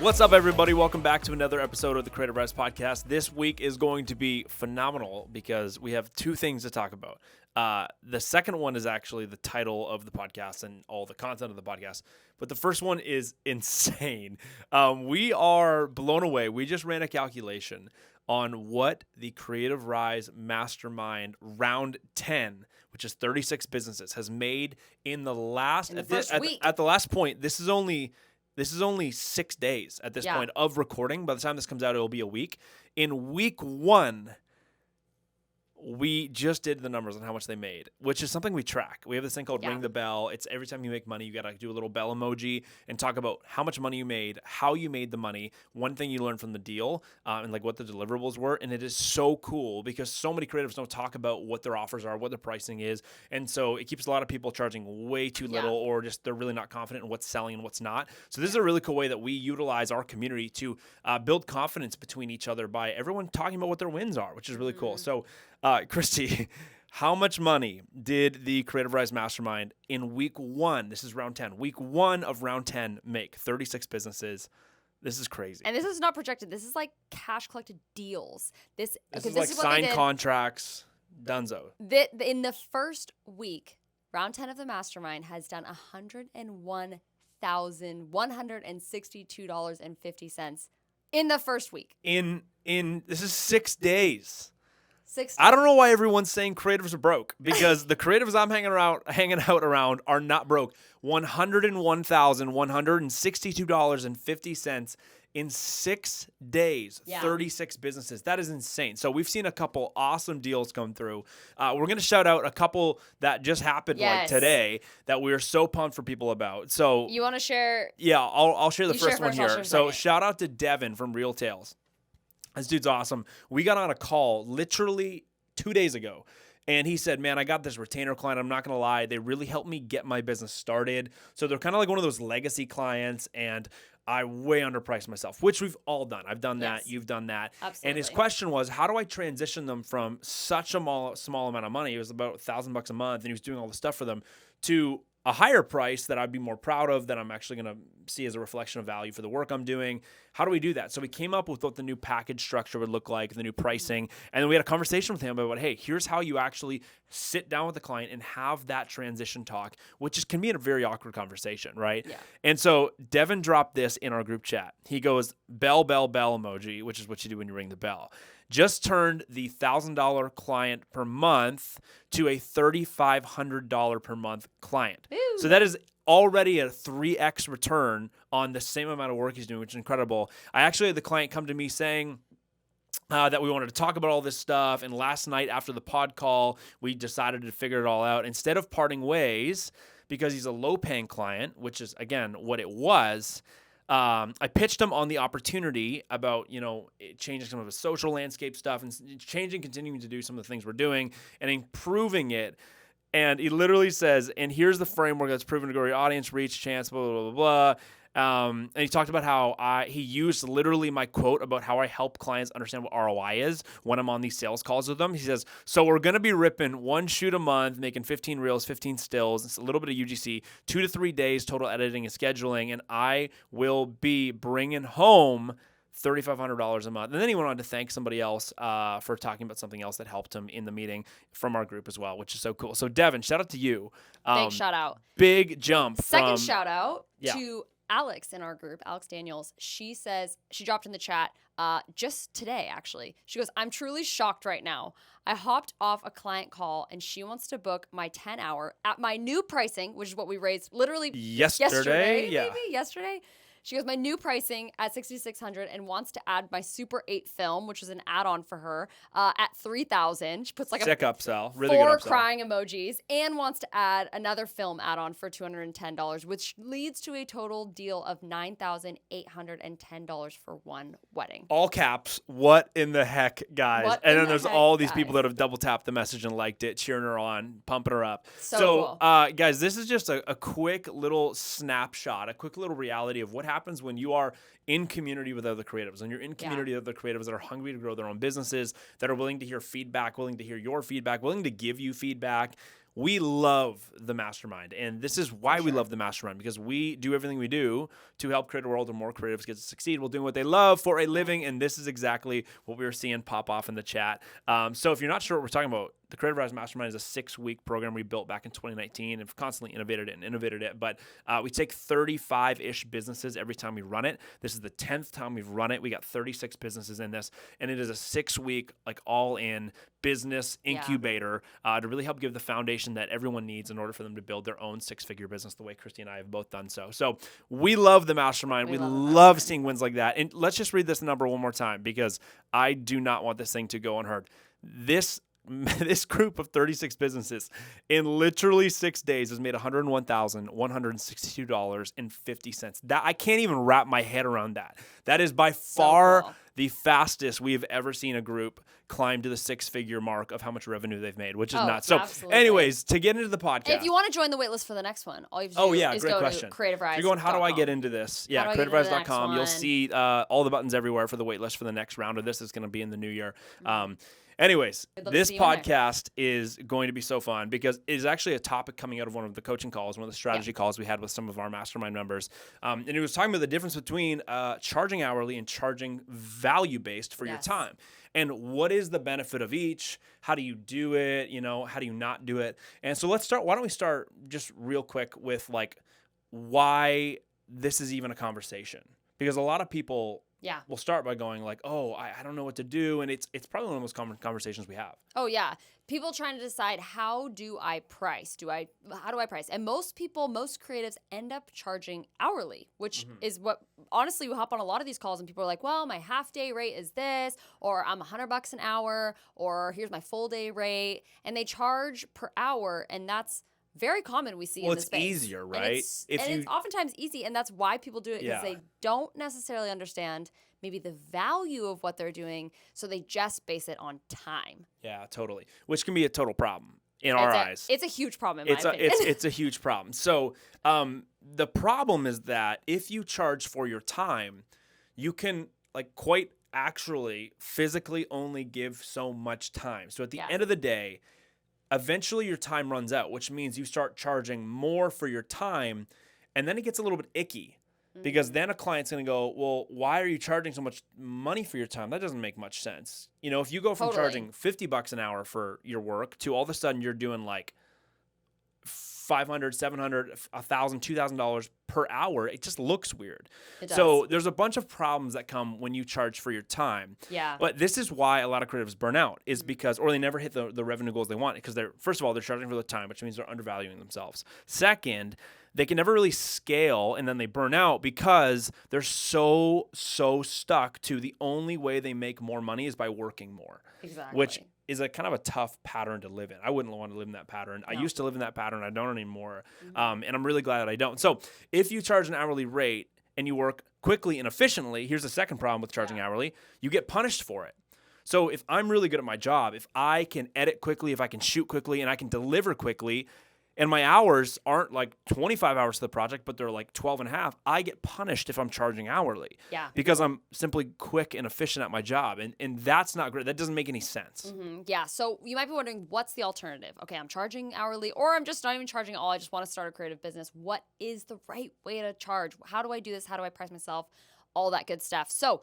What's up, everybody? Welcome back to another episode of the Creative Rise Podcast. This week is going to be phenomenal because we have two things to talk about. The second one is actually the title of the podcast and all the content of the podcast. But the first one is insane. We are blown away. We just ran a calculation on what the Creative Rise Mastermind Round 10, which is 36 businesses, has made in the last week. At the last point. This is only 6 days at this point of recording. By the time this comes out, it'll be a week. In week one, we just did the numbers on how much they made, which is something we track. We have this thing called Ring the Bell. It's every time you make money, you got to do a little bell emoji and talk about how much money you made, how you made the money, one thing you learned from the deal, and like what the deliverables were. And it is so cool because so many creatives don't talk about what their offers are, what their pricing is. And so it keeps a lot of people charging way too little or just they're really not confident in what's selling and what's not. So this is a really cool way that we utilize our community to build confidence between each other by everyone talking about what their wins are, which is really cool. So Christy, how much money did the Creative Rise Mastermind in week one, this is round 10, week one of round 10 make? 36 businesses. This is crazy. And this is not projected. This is like cash collected deals. This is like signed contracts, dunzo. In the first week, round 10 of the Mastermind has done $101,162.50 in the first week. In this is 6 days. 6 days. I don't know why everyone's saying creatives are broke because the creatives I'm hanging out around are not broke. $101,162.50 in 6 days, 36 businesses. That is insane. So we've seen a couple awesome deals come through. We're going to shout out a couple that just happened like today that we are so pumped for people about. So you want to share? Yeah, I'll share the first one here. So second. Shout out to Devin from Real Tales. This dude's awesome. We got on a call literally 2 days ago. And he said, man, I got this retainer client. I'm not going to lie. They really helped me get my business started. So they're kind of like one of those legacy clients. And I way underpriced myself, which we've all done. I've done that. You've done that. Absolutely. And his question was, how do I transition them from such a small amount of money? It was about $1,000 a month. And he was doing all the stuff for them to a higher price that I'd be more proud of, that I'm actually going to see as a reflection of value for the work I'm doing. How do we do that? So we came up with what the new package structure would look like, the new pricing, and then we had a conversation with him about, hey, here's how you actually sit down with the client and have that transition talk, which can be a very awkward conversation, right? Yeah. And so Devin dropped this in our group chat. He goes, bell, bell, bell emoji, which is what you do when you ring the bell. Just turned the $1,000 client per month to a $3,500 per month client. Ooh. So that is already a 3x return on the same amount of work he's doing, which is incredible. I actually had the client come to me saying that we wanted to talk about all this stuff. And last night after the pod call, we decided to figure it all out. Instead of parting ways, because he's a low-paying client, which is, again, what it was, I pitched him on the opportunity about, changing some of his social landscape stuff and continuing to do some of the things we're doing and improving it. And he literally says, and here's the framework that's proven to grow your audience reach, chance, blah, blah, blah, blah. And he talked about how he used literally my quote about how I help clients understand what ROI is when I'm on these sales calls with them. He says, so we're going to be ripping one shoot a month, making 15 reels, 15 stills, it's a little bit of UGC, 2 to 3 days total editing and scheduling, and I will be bringing home $3,500 a month. And then he went on to thank somebody else for talking about something else that helped him in the meeting from our group as well, which is so cool. So Devin, shout out to you. Big shout out. Big jump. Second shout out to Alex in our group, Alex Daniels. She says, she dropped in the chat just today, actually. She goes, I'm truly shocked right now. I hopped off a client call and she wants to book my 10-hour at my new pricing, which is what we raised literally yesterday. She goes, my new pricing at $6,600 and wants to add my Super 8 film, which is an add-on for her, at $3,000. She puts like sick a upsell, really four good upsell. Crying emojis, and wants to add another film add-on for $210, which leads to a total deal of $9,810 for one wedding. All caps. What in the heck, guys? And then there's all these people that have double tapped the message and liked it, cheering her on, pumping her up. So cool. Guys, this is just a quick little snapshot, a quick little reality of what happens when you are in community with other creatives, when you're in community with other creatives that are hungry to grow their own businesses, that are willing to hear feedback, willing to hear your feedback, willing to give you feedback. we love the mastermind. And this is why we sure. love the mastermind, because we do everything we do to help create a world where more creatives get to succeed while doing what they love for a living. And this is exactly what we were seeing pop off in the chat. So if you're not sure what we're talking about, the Creative Rise Mastermind is a 6-week program we built back in 2019 and have constantly innovated it. But we take 35-ish businesses every time we run it. This is the 10th time we've run it. We got 36 businesses in this, and it is a 6-week, like, all-in business incubator to really help give the foundation that everyone needs in order for them to build their own 6-figure business the way Christy and I have both done so. So we love the mastermind. We love seeing wins like that. And let's just read this number one more time, because I do not want this thing to go unheard. This group of 36 businesses in literally 6 days has made $101,162.50. That, I can't even wrap my head around that. That is by far the fastest we have ever seen a group climb to the 6-figure mark of how much revenue they've made, which is nuts. So anyways, to get into the podcast. And if you want to join the waitlist for the next one, all you have to do is go to Creative Rise. If you're going, how do I get into this? Yeah, creativerise.com. You'll see all the buttons everywhere for the waitlist for the next round of this. Is going to be in the new year. Anyways, this podcast is going to be so fun, because it is actually a topic coming out of one of the coaching calls, one of the strategy calls we had with some of our mastermind members. And it was talking about the difference between charging hourly and charging value-based for your time. And what is the benefit of each? How do you do it? You know, how do you not do it? And so let's start. Why don't we start just real quick with, like, why this is even a conversation? Because a lot of people we'll start by going like, oh, I don't know what to do. And it's probably one of the most common conversations we have. Oh, yeah. People trying to decide, how do I price? How do I price? And most creatives end up charging hourly, which is what, honestly, we hop on a lot of these calls and people are like, well, my half day rate is this, or I'm $100 an hour, or here's my full day rate. And they charge per hour. And that's very common we see in this space. Well, it's easier, right? And it's oftentimes easy, and that's why people do it, because they don't necessarily understand maybe the value of what they're doing, so they just base it on time. Yeah, totally. Which can be a total problem in our eyes. It's a huge problem in my opinion. It's a huge problem. So the problem is that if you charge for your time, you can, like, quite actually physically only give so much time. So at the end of the day, eventually your time runs out, which means you start charging more for your time, and then it gets a little bit icky, because then a client's going to go, well, why are you charging so much money for your time? That doesn't make much sense. You know, if you go from charging $50 an hour for your work to all of a sudden you're doing like $500, $700, $1,000, $2,000 per hour, it just looks weird. It does. So there's a bunch of problems that come when you charge for your time. Yeah. But this is why a lot of creatives burn out, is because, or they never hit the revenue goals they want, because first of all, they're charging for the time, which means they're undervaluing themselves. Second, they can never really scale, and then they burn out because they're so stuck to the only way they make more money is by working more. Exactly. Which is a kind of a tough pattern to live in. I wouldn't want to live in that pattern. No. I used to live in that pattern. I don't anymore. And I'm really glad that I don't. So if you charge an hourly rate and you work quickly and efficiently, here's the second problem with charging hourly. You get punished for it. So if I'm really good at my job, if I can edit quickly, if I can shoot quickly, and I can deliver quickly, and my hours aren't like 25 hours to the project, but they're like 12 and a half, I get punished if I'm charging hourly. Yeah. Because I'm simply quick and efficient at my job. And that's not great. That doesn't make any sense. Yeah. So you might be wondering, what's the alternative? Okay, I'm charging hourly, or I'm just not even charging at all. I just want to start a creative business. What is the right way to charge? How do I do this? How do I price myself? All that good stuff. So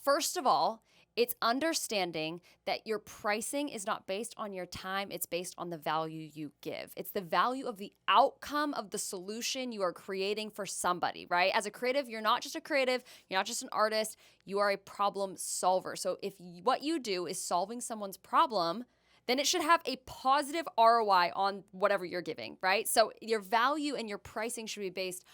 first of all, it's understanding that your pricing is not based on your time. It's based on the value you give. It's the value of the outcome of the solution you are creating for somebody, right? As a creative, you're not just a creative. You're not just an artist. You are a problem solver. So if what you do is solving someone's problem, then it should have a positive ROI on whatever you're giving, right? So your value and your pricing should be based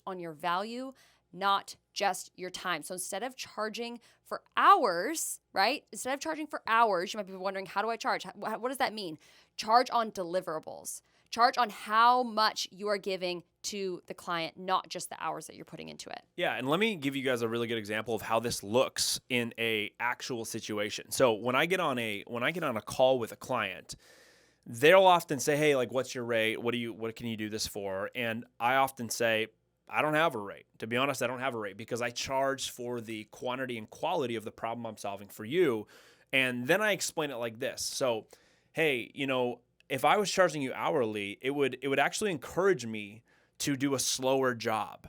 on your value, not just your time. So instead of charging for hours, right? Instead of charging for hours, you might be wondering, how do I charge? What does that mean? Charge on deliverables. Charge on how much you are giving to the client, not just the hours that you're putting into it. Yeah, and let me give you guys a really good example of how this looks in a actual situation. So when I get on a call with a client, they'll often say, "Hey, like, what's your rate? What can you do this for?" And I often say, I don't have a rate. To be honest, I don't have a rate, because I charge for the quantity and quality of the problem I'm solving for you. And then I explain it like this. So, hey, if I was charging you hourly, it would actually encourage me to do a slower job.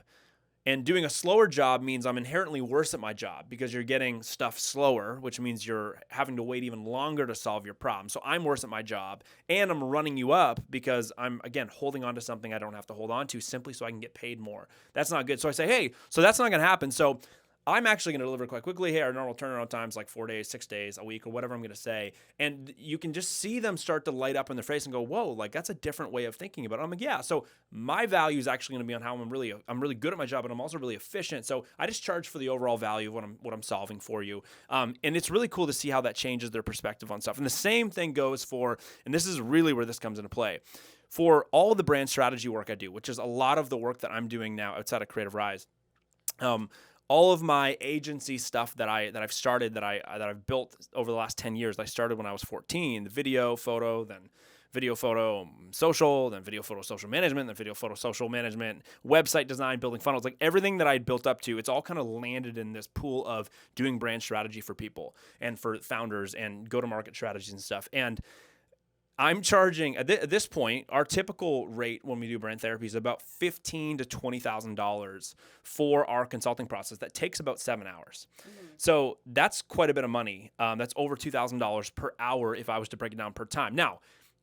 And doing a slower job means I'm inherently worse at my job because you're getting stuff slower, which means you're having to wait even longer to solve your problem. So I'm worse at my job, and I'm running you up because I'm, again, holding on to something I don't have to hold on to simply so I can get paid more. That's not good. So I say, hey, so that's not going to happen. So I'm actually going to deliver quite quickly. Hey, our normal turnaround time's like 4 days, 6 days, a week, or whatever I'm going to say. And you can just see them start to light up in their face and go, whoa, like that's a different way of thinking about it. I'm like, yeah. So my value is actually going to be on how I'm really good at my job, and I'm also really efficient. So I just charge for the overall value of what I'm solving for you. And it's really cool to see how that changes their perspective on stuff. And the same thing goes for, and this is really where this comes into play, for all the brand strategy work I do, which is a lot of the work that I'm doing now outside of Creative Rise. All of my agency stuff that I've started, that I've built over the last 10 years. I started when I was 14, the video, photo, then video, photo, social, then video, photo, social management, then video, photo, social management, website design, building funnels, like everything that I'd built up to, it's all kind of landed in this pool of doing brand strategy for people and for founders and go-to-market strategies and stuff. And I'm charging at this point. Our typical rate when we do brand therapy is about $15,000 to $20,000 for our consulting process. That takes about 7 hours. So that's quite a bit of money. That's over $2,000 per hour if I was to break it down per time. Now,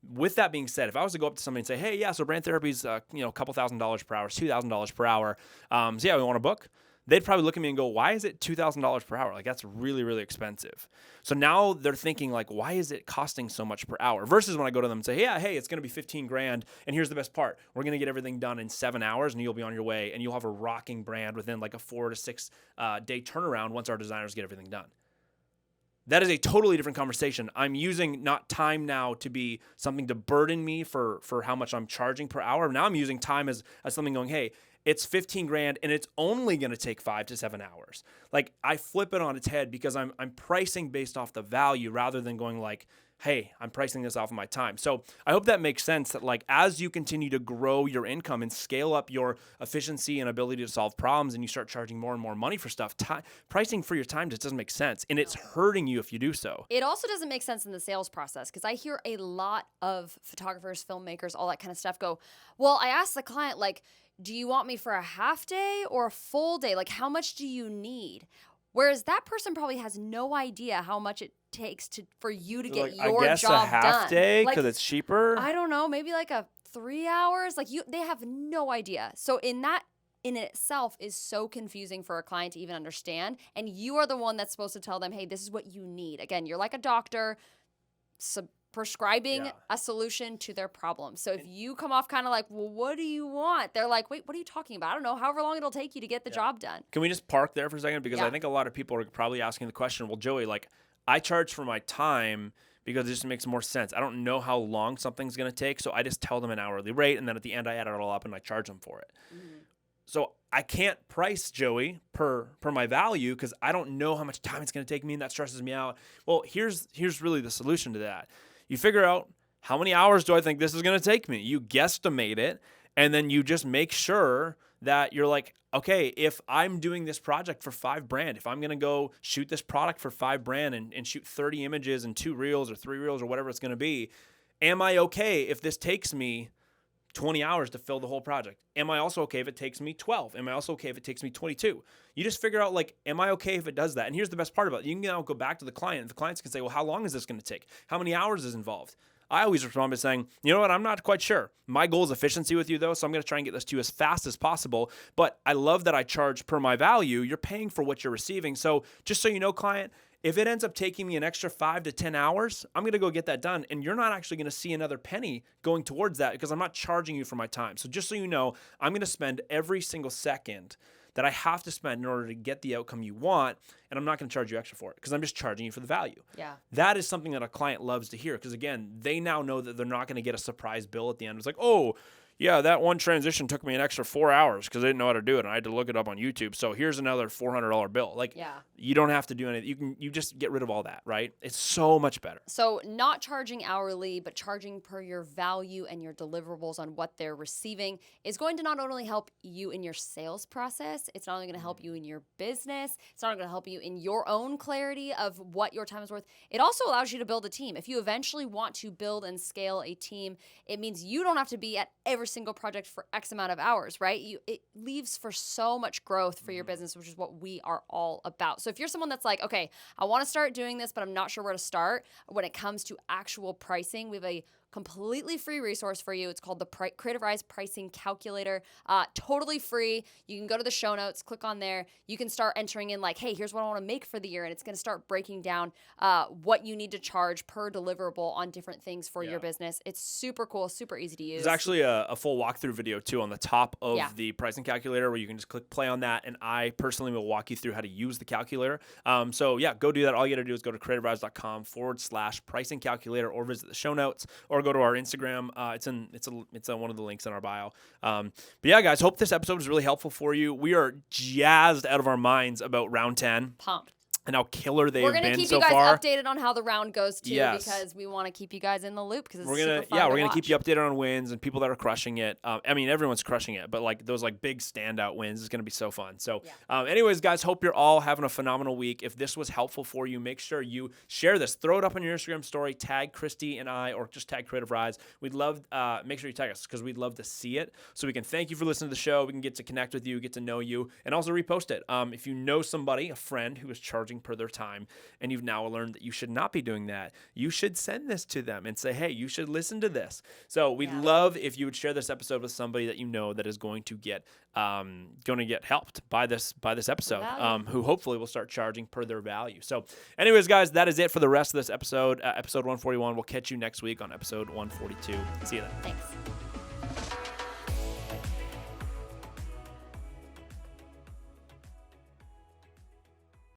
with that being said, if I was to go up to somebody and say, "Hey, yeah, so brand therapy is a couple $1,000s per hour, $2,000 per hour. So yeah, we want a book." They'd probably look at me and go, why is it $2,000 per hour? Like, that's really, really expensive. So now they're thinking, like, why is it costing so much per hour? Versus when I go to them and say, yeah, hey, it's going to be 15 grand. And here's the best part. We're going to get everything done in 7 hours and you'll be on your way and you'll have a rocking brand within like a 4 to 6 day turnaround once our designers get everything done. That is a totally different conversation. I'm using not time now to be something to burden me for how much I'm charging per hour. Now I'm using time as something going, hey, it's 15 grand and it's only going to take 5 to 7 hours. Like, I flip it on its head because I'm pricing based off the value rather than going like, hey, I'm pricing this off of my time. So I hope that makes sense, that like as you continue to grow your income and scale up your efficiency and ability to solve problems and you start charging more and more money for stuff, pricing for your time just doesn't make sense. And it's hurting you if you do so. It also doesn't make sense in the sales process because I hear a lot of photographers, filmmakers, all that kind of stuff go, well, I asked the client, like, do you want me for a half day or a full day? Like, how much do you need? Whereas that person probably has no idea how much it takes for you to get your I guess job a half done. day Like, because it's cheaper. I don't know, maybe like a 3 hours. Like, they have no idea. So in itself is so confusing for a client to even understand. And you are the one that's supposed to tell them, hey, this is what you need. Again, you're like a doctor prescribing a solution to their problem. So if you come off kind of like, well, what do you want? They're like, wait, what are you talking about? I don't know. However long it'll take you to get the job done. Can we just park there for a second? Because I think a lot of people are probably asking the question, well, Joey, like, I charge for my time because it just makes more sense. I don't know how long something's going to take, so I just tell them an hourly rate, and then at the end I add it all up and I charge them for it. So I can't price Joey per my value because I don't know how much time it's going to take me, and that stresses me out. Well, here's really the solution to that. You figure out, how many hours do I think this is going to take me? You guesstimate it, and then you just make sure that you're like, okay, if I'm doing this project for $5,000, if I'm going to go shoot this product for $5,000 and shoot 30 images and 2 reels or 3 reels or whatever it's going to be, am I okay if this takes me 20 hours to fill the whole project? Am I also okay if it takes me 12? Am I also okay if it takes me 22? You just figure out, like, am I okay if it does that? And here's the best part about it. You can now go back to the client. The clients can say, well, how long is this going to take? How many hours is involved? I always respond by saying, you know what, I'm not quite sure. My goal is efficiency with you, though, so I'm going to try and get this to you as fast as possible. But I love that I charge per my value. You're paying for what you're receiving. So just so you know, client, if it ends up taking me an extra 5 to 10 hours, I'm going to go get that done. And you're not actually going to see another penny going towards that because I'm not charging you for my time. So just so you know, I'm going to spend every single second that I have to spend in order to get the outcome you want, and I'm not going to charge you extra for it because I'm just charging you for the value. Yeah. That is something that a client loves to hear because, again, they now know that they're not going to get a surprise bill at the end. It's like, oh, yeah, that one transition took me an extra 4 hours because I didn't know how to do it, and I had to look it up on YouTube. So here's another $400 bill. Like, Yeah. you don't have to do anything. You just get rid of all that, right? It's so much better. So not charging hourly, but charging per your value and your deliverables on what they're receiving is going to not only help you in your sales process, it's not only going to help you in your business, it's not only going to help you in your own clarity of what your time is worth. It also allows you to build a team. If you eventually want to build and scale a team, it means you don't have to be at every single project for X amount of hours, right? It leaves for so much growth for your business, which is what we are all about. So if you're someone that's like, okay, I want to start doing this, but I'm not sure where to start when it comes to actual pricing, we have a completely free resource for you. It's called the Creative Rise Pricing Calculator. Totally free. You can go to the show notes, click on there. You can start entering in like, hey, here's what I want to make for the year. And it's going to start breaking down what you need to charge per deliverable on different things for your business. It's super cool, super easy to use. There's actually a full walkthrough video too on the top of Yeah. the pricing calculator where you can just click play on that, and I personally will walk you through how to use the calculator. So yeah, go do that. All you got to do is go to creativerise.com/pricing calculator, or visit the show notes, or go to our Instagram. It's on one of the links in our bio. But yeah, guys, hope this episode was really helpful for you. We are jazzed out of our minds about round 10 Pumped. and how killer they We're have going to been keep so you guys far. updated on how the round goes too, Yes. because we want to keep you guys in the loop because it's We're super gonna fun we're gonna keep watch. you updated on wins and people that are crushing it. I mean, everyone's crushing it, but like those like big standout wins is gonna be so fun. So, anyways, guys, hope you're all having a phenomenal week. If this was helpful for you, make sure you share this, throw it up on your Instagram story, tag Christy and I, or just tag Creative Rise. We'd love make sure you tag us because we'd love to see it, so we can thank you for listening to the show. We can get to connect with you, get to know you, and also repost it. If you know somebody, a friend who is charging per their time, and you've now learned that you should not be doing that, you should send this to them and say, hey, you should listen to this. So we'd love if you would share this episode with somebody that you know that is going to get helped by this episode, who hopefully will start charging per their value. So anyways, guys, that is it for the rest of this episode, episode 141. We'll catch you next week on episode 142. See you then. Thanks.